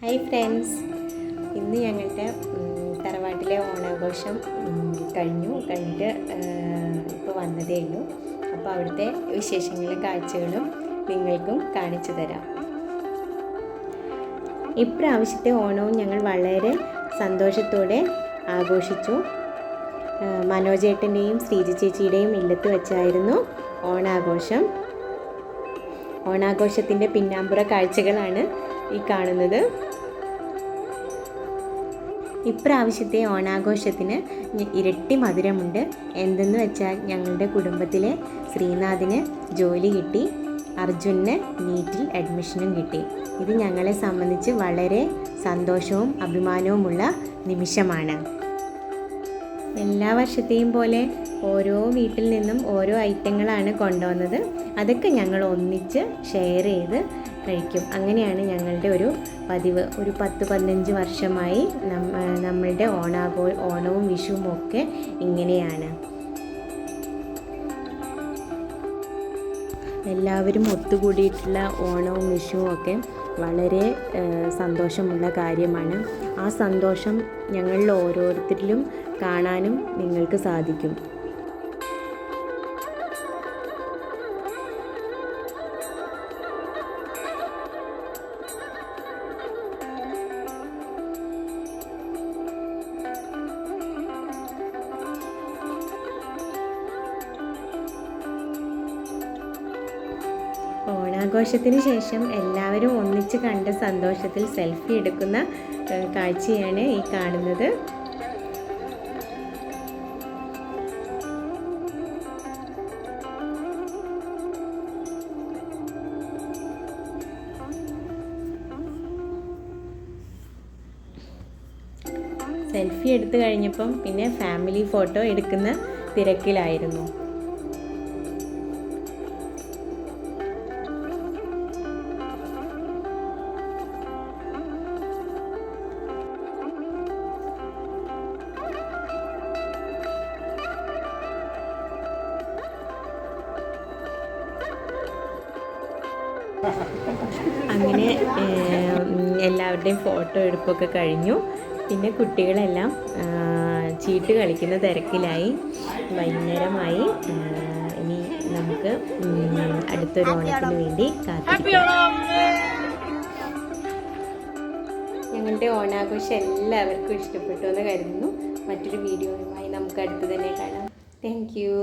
Hi friends, ഇന്ന് ഞങ്ങളുടെ തറവാട്ടിലെ ഓണാഘോഷം കഴിഞ്ഞിട്ട് ഇപ്പോൾ വന്നതേ ഉള്ളൂ. അപ്പോൾ അവിടുത്തെ വിശേഷങ്ങളും കാഴ്ചകളും നിങ്ങൾക്കും കാണിച്ചു തരാം. ഇപ്രാവശ്യത്തെ ഓണവും ഞങ്ങൾ വളരെ സന്തോഷത്തോടെ ആഘോഷിച്ചു. മനോജേട്ടൻ്റെയും ശ്രീജ ചേച്ചിയുടെയും ഇല്ലത്ത് വെച്ചായിരുന്നു ഓണാഘോഷം. ഓണാഘോഷത്തിൻ്റെ പിന്നാമ്പുറ കാഴ്ചകളാണ് ഈ കാണുന്നത്. ഇപ്രാവശ്യത്തെ ഓണാഘോഷത്തിന് ഇരട്ടി മധുരമുണ്ട്. എന്തെന്ന് വെച്ചാൽ ഞങ്ങളുടെ കുടുംബത്തിലെ ശ്രീനാഥിന് ജോലി കിട്ടി, അർജുനന് നീറ്റിൽ അഡ്മിഷനും കിട്ടി. ഇത് ഞങ്ങളെ സംബന്ധിച്ച് വളരെ സന്തോഷവും അഭിമാനവുമുള്ള നിമിഷമാണ്. എല്ലാ വർഷത്തെയും പോലെ ഓരോ വീട്ടിൽ നിന്നും ഓരോ ഐറ്റങ്ങളാണ് കൊണ്ടുവന്നത്. അതൊക്കെ ഞങ്ങൾ ഒന്നിച്ച് ഷെയർ ചെയ്ത് കഴിക്കും. അങ്ങനെയാണ് ഞങ്ങളുടെ ഒരു പതിവ്. ഒരു 10-15 വർഷമായി നമ്മളുടെ ഓണവും വിഷുവും ഒക്കെ ഇങ്ങനെയാണ്. എല്ലാവരും ഒത്തുകൂടിയിട്ടുള്ള ഓണവും വിഷുവും ഒക്കെ വളരെ സന്തോഷമുള്ള കാര്യമാണ്. ആ സന്തോഷം ഞങ്ങളിൽ ഓരോരുത്തരിലും കാണാനും നിങ്ങൾക്ക് സാധിക്കും. ഓണാഘോഷത്തിന് ശേഷം എല്ലാവരും ഒന്നിച്ച് കണ്ട സന്തോഷത്തിൽ സെൽഫി എടുക്കുന്ന കാഴ്ചയാണ് ഈ കാണുന്നത്. സെൽഫി എടുത്തു കഴിഞ്ഞപ്പം പിന്നെ ഫാമിലി ഫോട്ടോ എടുക്കുന്ന തിരക്കിലായിരുന്നു. അങ്ങനെ എല്ലാവരുടെയും ഫോട്ടോ എടുപ്പൊക്കെ കഴിഞ്ഞു. പിന്നെ കുട്ടികളെല്ലാം ചീട്ട് കളിക്കുന്ന തിരക്കിലായി. വൈകുന്നേരമായി. ഇനി നമുക്ക് അടുത്തൊരു ഓണത്തിന് വേണ്ടി കാത്തിരിക്കാം. ഞങ്ങളുടെ ഓണാഘോഷം എല്ലാവർക്കും ഇഷ്ടപ്പെട്ടു എന്ന് കരുതുന്നു. മറ്റൊരു വീഡിയോയുമായി നമുക്ക് അടുത്ത് തന്നെ കാണാം. Thank you.